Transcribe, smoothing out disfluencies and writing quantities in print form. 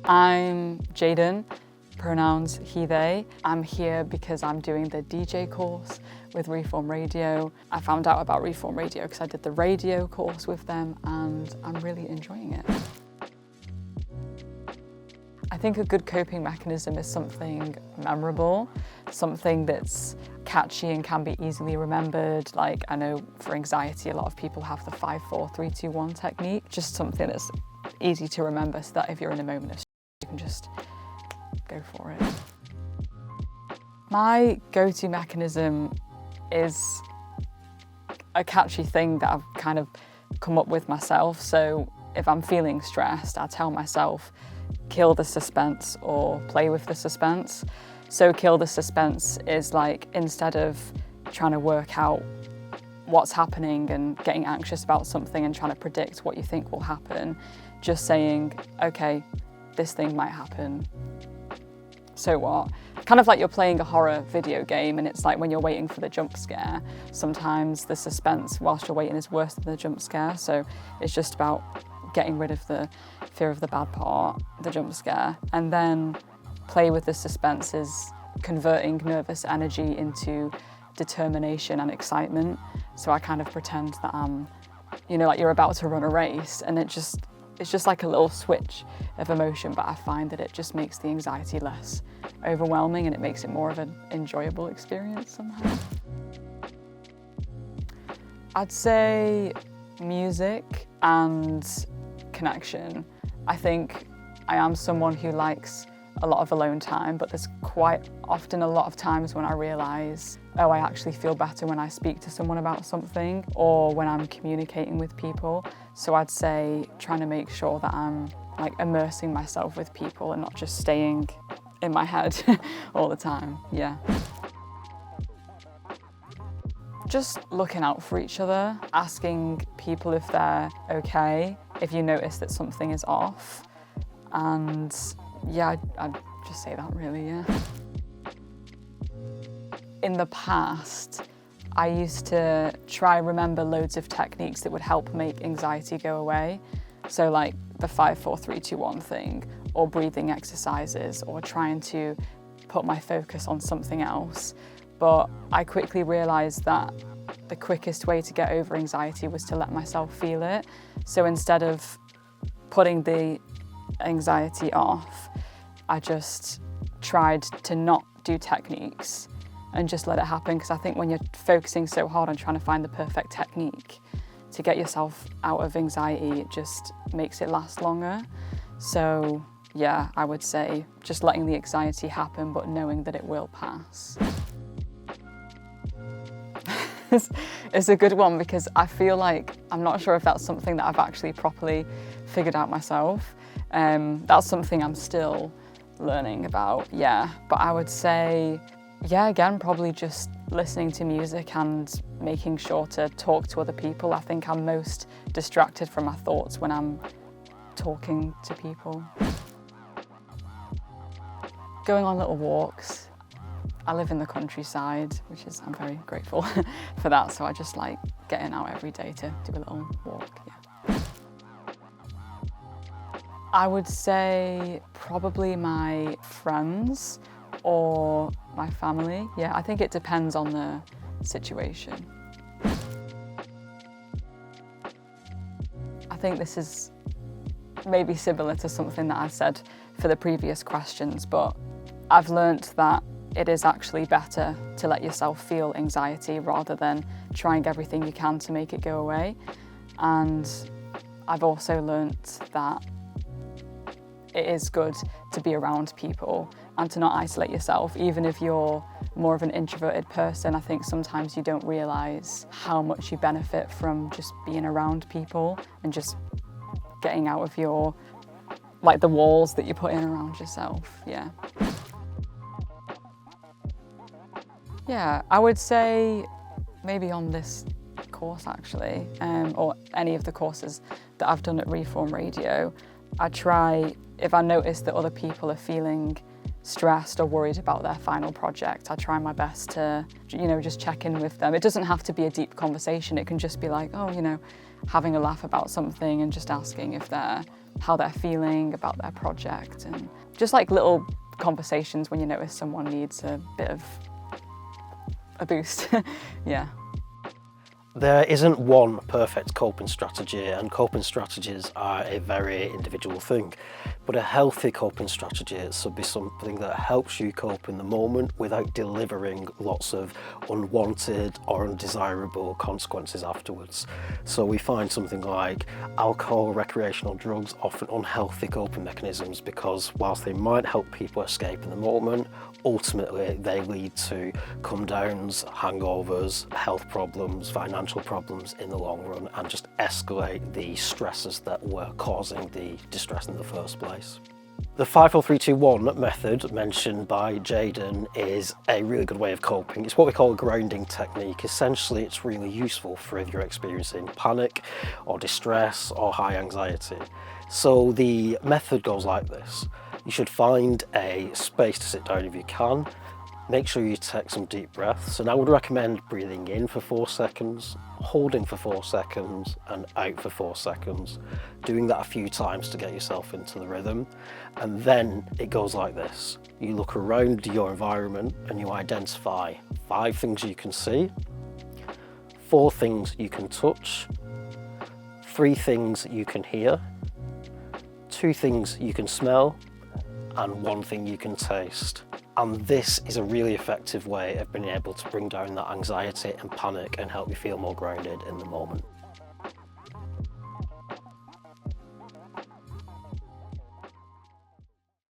I'm Jaden, pronouns he, they. I'm here because I'm doing the DJ course with Reform Radio. I found out about Reform Radio because I did the radio course with them and I'm really enjoying it. I think a good coping mechanism is something memorable, something that's catchy and can be easily remembered. Like, I know for anxiety, a lot of people have the 5-4-3-2-1 technique, just something that's easy to remember so that if you're in a moment of you can just go for it. My go-to mechanism is a catchy thing that I've kind of come up with myself. So if I'm feeling stressed, I tell myself, kill the suspense or play with the suspense. So kill the suspense is like, instead of trying to work out what's happening and getting anxious about something and trying to predict what you think will happen, just saying, okay, this thing might happen. So what? Kind of like you're playing a horror video game and it's like when you're waiting for the jump scare, sometimes the suspense whilst you're waiting is worse than the jump scare. So it's just about getting rid of the fear of the bad part, the jump scare, and then play with the suspense is converting nervous energy into determination and excitement. So I kind of pretend that I'm, like you're about to run a race and it's just like a little switch of emotion, but I find that it just makes the anxiety less overwhelming and it makes it more of an enjoyable experience somehow. I'd say music and connection. I think I am someone who likes a lot of alone time, but there's quite often a lot of times when I realise, oh, I actually feel better when I speak to someone about something or when I'm communicating with people. So I'd say trying to make sure that I'm like immersing myself with people and not just staying in my head all the time, yeah. Just looking out for each other, asking people if they're okay, if you notice that something is off. And yeah, I'd just say that really, yeah. In the past, I used to try remember loads of techniques that would help make anxiety go away. So like the 5-4-3-2-1 thing, or breathing exercises, or trying to put my focus on something else. But I quickly realised that the quickest way to get over anxiety was to let myself feel it. So instead of putting the anxiety off, I just tried to not do techniques and just let it happen, because I think when you're focusing so hard on trying to find the perfect technique to get yourself out of anxiety, it just makes it last longer. So yeah, I would say just letting the anxiety happen, but knowing that it will pass. It's a good one because I feel like I'm not sure if that's something that I've actually properly figured out myself. That's something I'm still learning about, yeah. But I would say, yeah, again, probably just listening to music and making sure to talk to other people. I think I'm most distracted from my thoughts when I'm talking to people. Going on little walks. I live in the countryside, I'm very grateful for that. So I just like getting out every day to do a little walk, yeah. I would say probably my friends or my family. Yeah, I think it depends on the situation. I think this is maybe similar to something that I said for the previous questions, but I've learnt that it is actually better to let yourself feel anxiety rather than trying everything you can to make it go away. And I've also learnt that it is good to be around people and to not isolate yourself. Even if you're more of an introverted person, I think sometimes you don't realise how much you benefit from just being around people and just getting out of your, like the walls that you put in around yourself, yeah. Yeah, I would say maybe on this course actually, or any of the courses that I've done at Reform Radio, I try, if I notice that other people are feeling stressed or worried about their final project, I try my best to, just check in with them. It doesn't have to be a deep conversation. It can just be like, having a laugh about something and just asking if they're how they're feeling about their project, and just like little conversations when you notice someone needs a bit of a boost. Yeah. There isn't one perfect coping strategy, and coping strategies are a very individual thing. But a healthy coping strategy should be something that helps you cope in the moment without delivering lots of unwanted or undesirable consequences afterwards. So we find something like alcohol, recreational drugs, often unhealthy coping mechanisms, because whilst they might help people escape in the moment, ultimately they lead to come downs, hangovers, health problems, financial problems in the long run, and just escalate the stresses that were causing the distress in the first place. The 5, 4, 3, 2, 1 method mentioned by Jaden is a really good way of coping. It's what we call a grounding technique. Essentially, it's really useful for if you're experiencing panic or distress or high anxiety. So the method goes like this. You should find a space to sit down if you can. Make sure you take some deep breaths, and I would recommend breathing in for 4 seconds, holding for 4 seconds, and out for 4 seconds. Doing that a few times to get yourself into the rhythm. And then it goes like this. You look around your environment and you identify 5 things you can see, 4 things you can touch, 3 things you can hear, 2 things you can smell, and 1 thing you can taste. And this is a really effective way of being able to bring down that anxiety and panic and help you feel more grounded in the moment.